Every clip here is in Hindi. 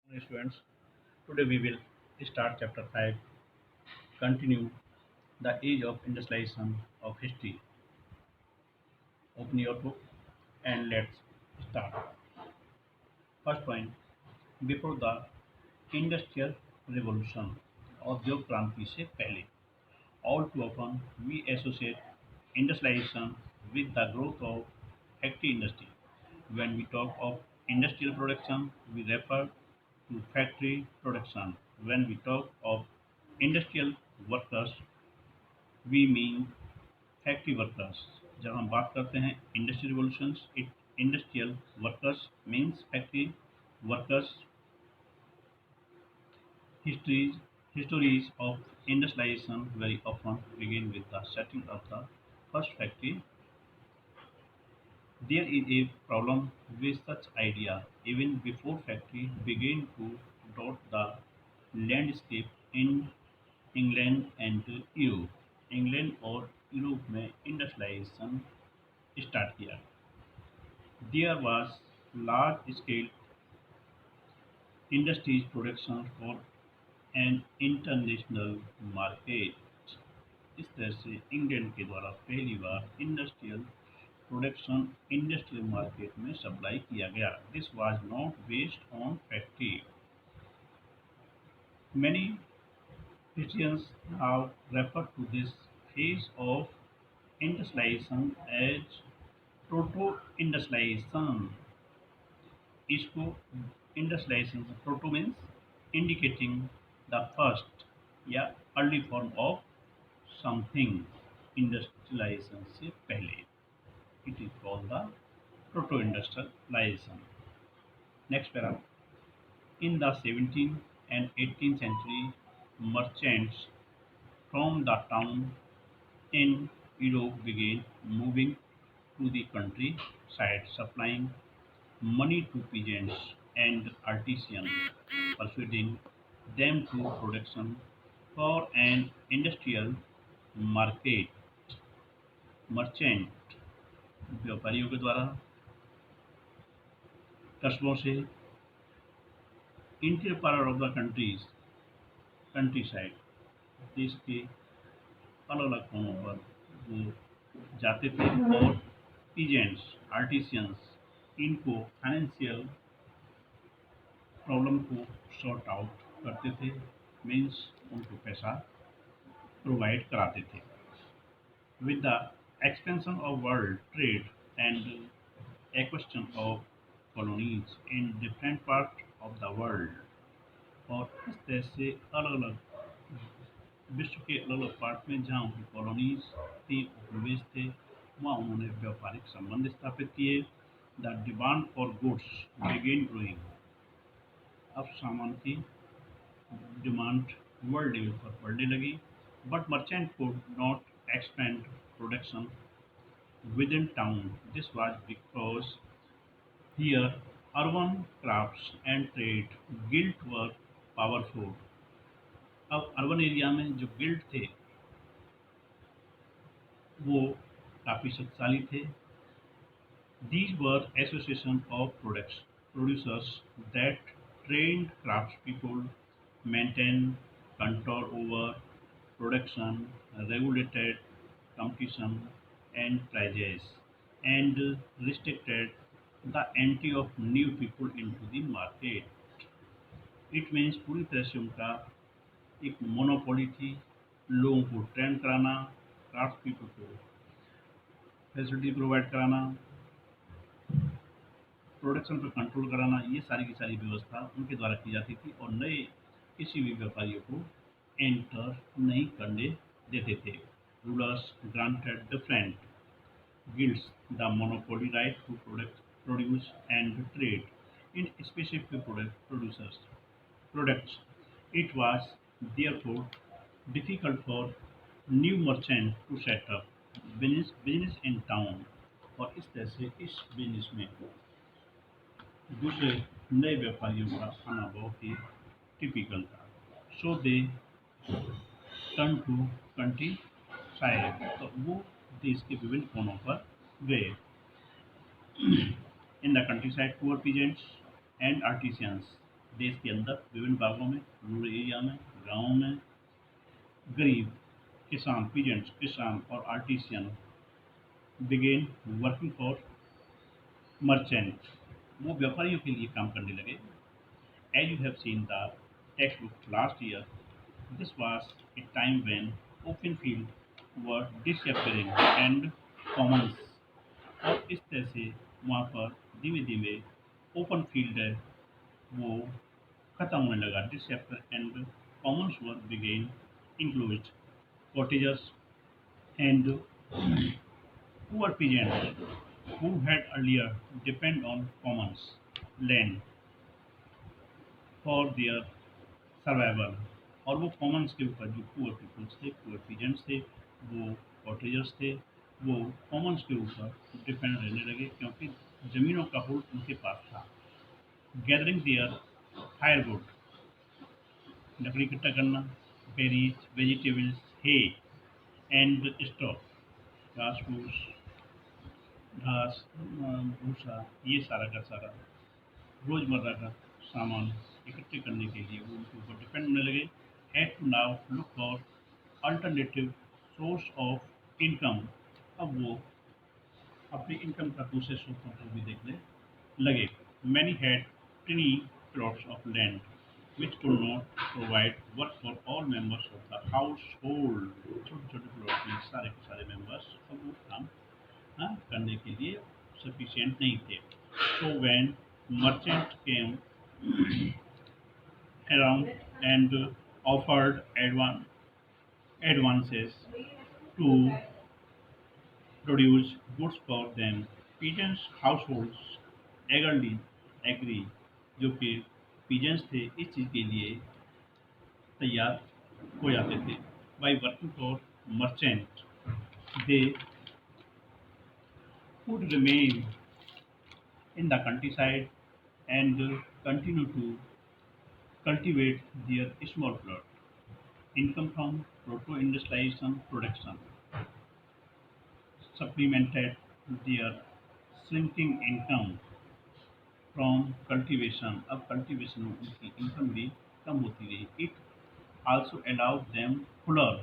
Students, today we will start chapter 5, continue the age of industrialization of history. Open your book and let's start. First point, before the industrial revolution, औद्योग क्रांति से पहले. All too often we associate industrialization with the growth of factory industry. When we talk of industrial production, we refer to factory production. When we talk of industrial workers, we mean factory workers. जब हम बात करते हैं industrial revolutions, industrial workers means factory workers. histories Histories of industrialization very often begin with the setting of the first factory. There is a problem with such idea. Even before factory began to dot the landscape in England and Europe. England और यूरोप में इंडस्ट्रियलाइजेशन स्टार्ट किया. There was large scale industries production for an international market. इस तरह से इंग्लैंड के द्वारा पहली बार इंडस्ट्रियल प्रोडक्शन इंडस्ट्रियल मार्केट में सप्लाई किया गया. This was not based on factory. Many Christians have referred to this phase of industrialization as proto-industrialization. इसको इंडस्ट्रियलाइजेशन से proto means indicating the first या early form of something. Industrialization से पहले it is called the proto industrialization. Next para. In the 17th and 18th century, merchants from the town in Europe began moving to the countryside, supplying money to peasants and artisans, persuading them to production for an industrial market. Merchant व्यापारियों के द्वारा कस्बों से interior part of the country side, देश के अलग अलग कोनों पर वो जाते थे और पीजेंट्स आर्टिसियंस इनको फाइनेंशियल प्रॉब्लम को सॉर्ट आउट करते थे. मीन्स उनको पैसा प्रोवाइड कराते थे. With the expansion of world trade and equation of colonies in different part of the world. और इस तरह से अलग अलग विश्व के अलग अलग पार्ट में जहाँ उनकी कॉलोनीज थी, उपनिवेश थे, वहाँ उन्होंने व्यापारिक संबंध स्थापित किए. The demand for goods began growing. अब सामान की डिमांड वर्ल्ड लेवल पर बढ़ने लगी. But merchant could not expand production within town. This was because here urban crafts and trade guild were powerful. अब अर्बन एरिया में जो गिल्ड थे वो काफ़ी शक्तिशाली थे. These were association of producers that trained craftspeople, maintained control over production, regulated competition and prices, and restricted the entry of new people into the market. It means पूरी तरह से उनका एक मोनोपोली थी. लोगों को ट्रेन कराना, क्राफ्ट पीपल को फैसिलिटी प्रोवाइड कराना, प्रोडक्शन पर कंट्रोल कराना, ये सारी की सारी व्यवस्था उनके द्वारा की जाती थी. और नए किसी भी व्यापारियों को एंटर नहीं करने देते थे. Rulers granted different guilds the monopoly right to produce and trade in specific products. It was therefore difficult for new merchant to set up business in town. और इस तरह से इस बिजनेस में दूसरे नए व्यापारियों का आना बहुत ही टिपिकल था. So they turn to countryside. तो वो देश के विभिन्न कोनों पर गए. In the countryside poor peasants and artisans देश के अंदर विभिन्न भागों में, रूरल एरिया में, गाँवों में, गरीब किसान, पीजेंट्स किसान और artisan began working for merchant, वो व्यापारियों के लिए काम करने लगे। As you have seen the textbook last year, this was a time when open field were disappearing and commons, और इस तरह से वहाँ पर धीमे धीमे ओपन फील्ड है वो खत्म होने लगा। Disappear and commons were began include cottages and poor peasants who had earlier depend on commons land for their survival. और वो कॉमन्स के ऊपर जो पुअर पीपल्स थे, पुअर पीजेंट्स थे, वो कॉटेजर्स थे, वो कॉमन्स के ऊपर डिपेंड रहने लगे क्योंकि ज़मीनों का होल्ड उनके पास था। गैदरिंग देयर फायरवुड, लकड़ी इकट्ठा करना, berries, vegetables, hay and stock, घास फूस, घास, भूसा, ये सारा का सारा रोज़मर्रा का सामान इकट्ठे करने के लिए वो उनके ऊपर डिपेंड होने लगे। Had to now look for alternative source of income, अब वो अपनी इनकम का दूसरे स्रोतों को भी देखने लगे। Many had टिनी plots of land which could not provide work for all members of the household, छोटे छोटे प्लॉट में सारे के सारे मेंबर्स अब वो काम करने के लिए सफिशिएंट नहीं थे। So when merchant came around and offered advances to produce goods for them, peasants households eagerly agree, जो कि peasants थे इस चीज़ के लिए तैयार हो जाते थे। By working for merchant, they could remain in the countryside and continue to cultivate their small plot. Income from proto-industrialization production supplemented their shrinking income from cultivation। अब कल्टीवेशन में उनकी इनकम भी कम होती गई। It also allowed them fuller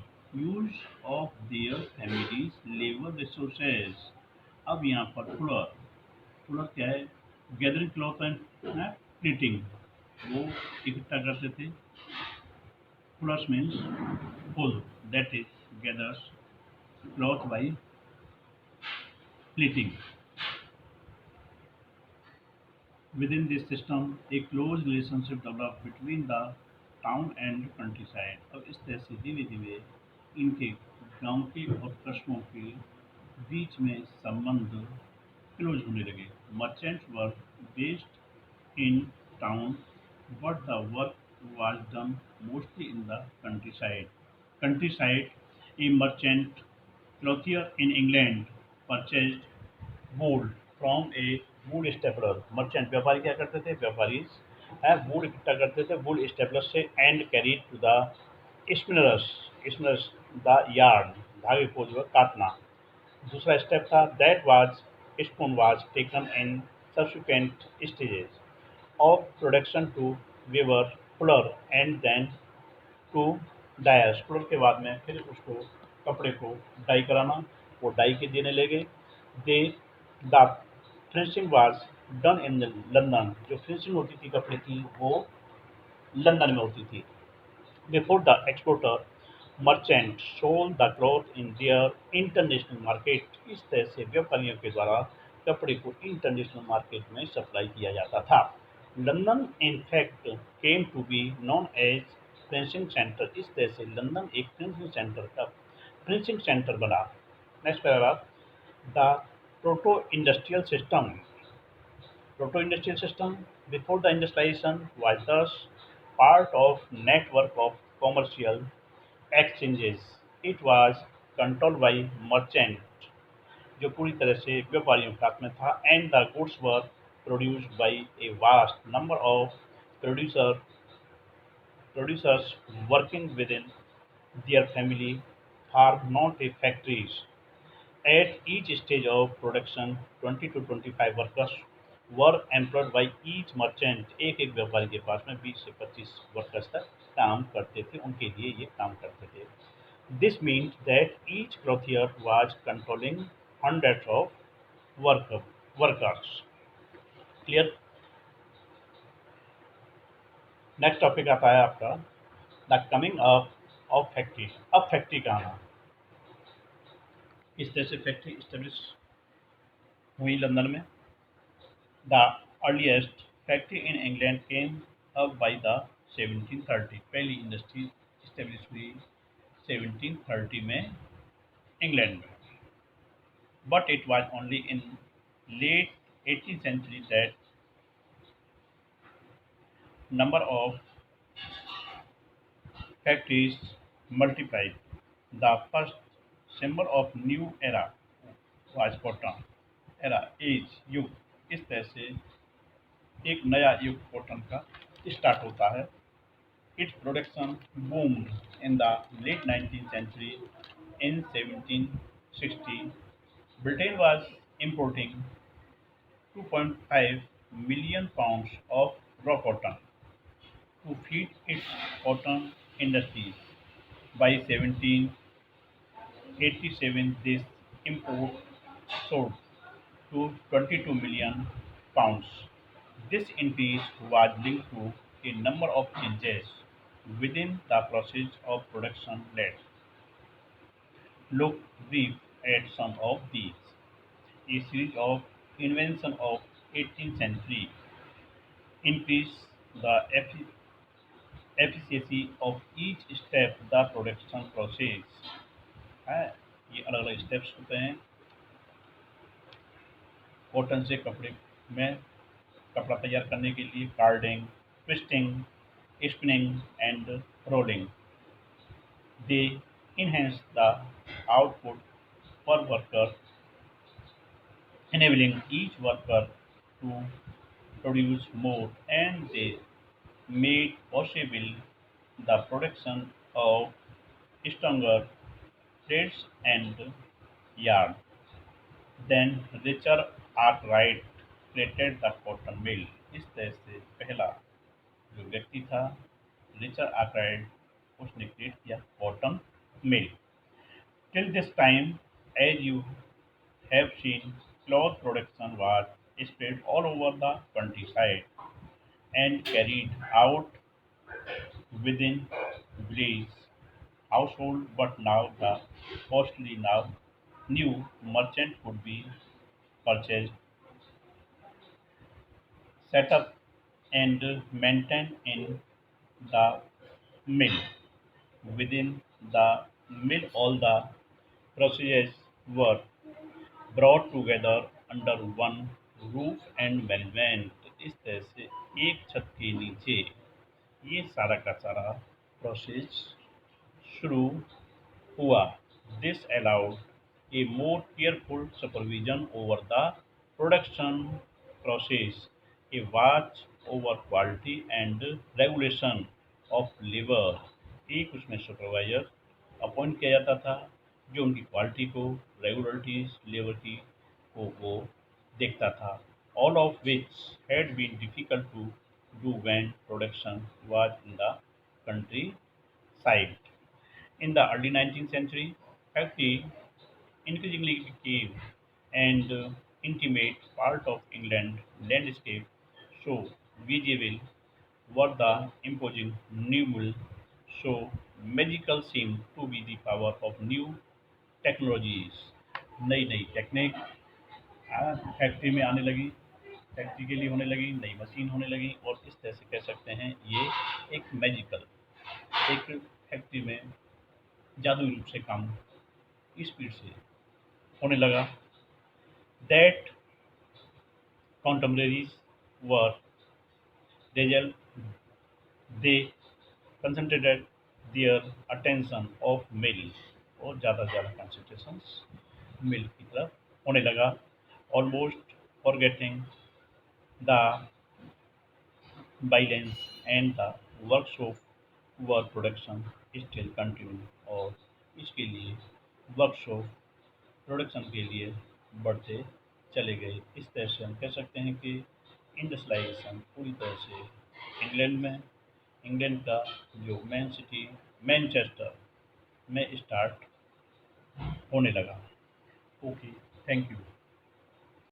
use of their families labor resources। अब यहाँ पर फुलर, फुलर क्या है? गैदरिंग क्लॉथ एंड प्लीटिंग, वो इकट्ठा करते थे। Fuller's means full, that is gathers cloth by pleating। Within this system, a close relationship developed between the town and countryside। अब इस तरह से धीरे धीरे इनके गांव के और कस्बों के बीच में संबंध क्लोज होने लगे। Merchants were based in town, but the work was done mostly in the countryside। Countryside, a merchant clothier in England purchased wool from a wool stapler। Merchant व्यापारी क्या करते थे? व्यापारी वूल इकट्ठा करते थे वूल स्टेपलर से and carried to the spinners, spinners the yarn, धागे को जो है काटना। दूसरा स्टेप था that was spun was taken in subsequent stages of production to weaver fuller and then to dyers. Fuller के बाद में फिर उसको कपड़े को डाई कराना, वो डाई के देने लगे। They the finishing was done in London, जो फिनिशिंग होती थी कपड़े की वो लंदन में होती थी। Before the exporter merchant sold the cloth in their international market. इस तरह से व्यापारियों के द्वारा कपड़े को इंटरनेशनल मार्केट में सप्लाई किया जाता था। London in fact came to be known as printing centre. इस तरह से लंदन एक प्रिंसिंग सेंटर बना। Next paragraph, the proto industrial system. Proto industrial system before the industrialization was thus part of network of commercial exchanges। It was controlled by merchant, जो पूरी तरह से व्यापारियों के हाथ में था। And the goods were produced by a vast number of producer producers working within their family farm, not a factories। At each stage of production, 20 to 25 workers were employed by each merchant, एक एक व्यापारी के पास में 20 से 25 वर्कर्स तक काम करते थे, उनके लिए ये काम करते थे। This means that each clothier was controlling hundreds of workers. Clear. Next topic आता है आपका the coming up of factory. अब फैक्ट्री का आना, किस तरह से फैक्ट्री स्टेब्लिश हुई लंदन में। The earliest factory in England came up by the 1730। पहली इंडस्ट्री स्टेब्लिश हुई 1730 में इंग्लैंड में। But it was only in late 18th century that number of factories multiplied. The first symbol of new era was cotton। era age युग, इस तरह से एक नया युग कॉटन का स्टार्ट होता है। Its production boomed in the late 19th century। in 1760 Britain was importing 2.5 million pounds of raw cotton to feed its cotton industries. By 1787, this import soared to 22 million pounds. This increase was linked to a number of changes within the process of production. Let's look brief at some of these. A series of inventions of 18th century increased the efficacy of each step the production process है। ये अलग अलग स्टेप्स होते हैं कॉटन से कपड़े में, कपड़ा तैयार करने के लिए carding, twisting, spinning and rolling. They enhance the output per worker, enabling each worker to produce more, and they made possible the production of stronger threads and yarn। Then Richard Arkwright created the cotton mill। इस तरह से पहला जो व्यक्ति था रिचर्ड आर्कराइट, उसने क्रिएट किया cotton mill. Till this time, as you have seen, cloth production was spread all over the countryside and carried out within village household, but now the costly now new merchant could be purchased, set up and maintained in the mill. Within the mill, all the procedures were brought together under one roof and management। इस तरह से एक छत के नीचे ये सारा का सारा प्रोसेस शुरू हुआ। This allowed a more careful supervision over the production process, a watch over quality and regulation of labor। एक उसमें सुपरवाइजर अपॉइंट किया जाता था जो उनकी क्वालिटी को, रेगुलरिटीज, लेबर की को वो देखता था। All of which had been difficult to do when production was in the countryside. In the early 19th century, factory increasingly became an intimate part of England landscape, so visible were the imposing new mill, so magical seemed to be the power of new technologies। नई नई टेक्निक फैक्ट्री में आने लगी, फैक्ट्री के लिए होने लगी, नई मशीन होने लगी, और इस तरह से कह सकते हैं ये एक मैजिकल, एक फैक्ट्री में जादुई रूप से काम स्पीड से होने लगा। That contemporaries were dazzled, they concentrated their attention of mill, और ज़्यादा से ज़्यादा कंसंट्रेशन मिल की तरफ होने लगा। Almost forgetting the violence and the workshop work production still continue, और इसके लिए वर्कशॉप प्रोडक्शन के लिए बढ़ते चले गए। इस तरह से हम कह सकते हैं कि इंडस्ट्रियलाइजेशन पूरी तरह से इंग्लैंड में इंग्लैंड का जो मेन सिटी मैनचेस्टर में स्टार्ट होने लगा। Okay, thank you.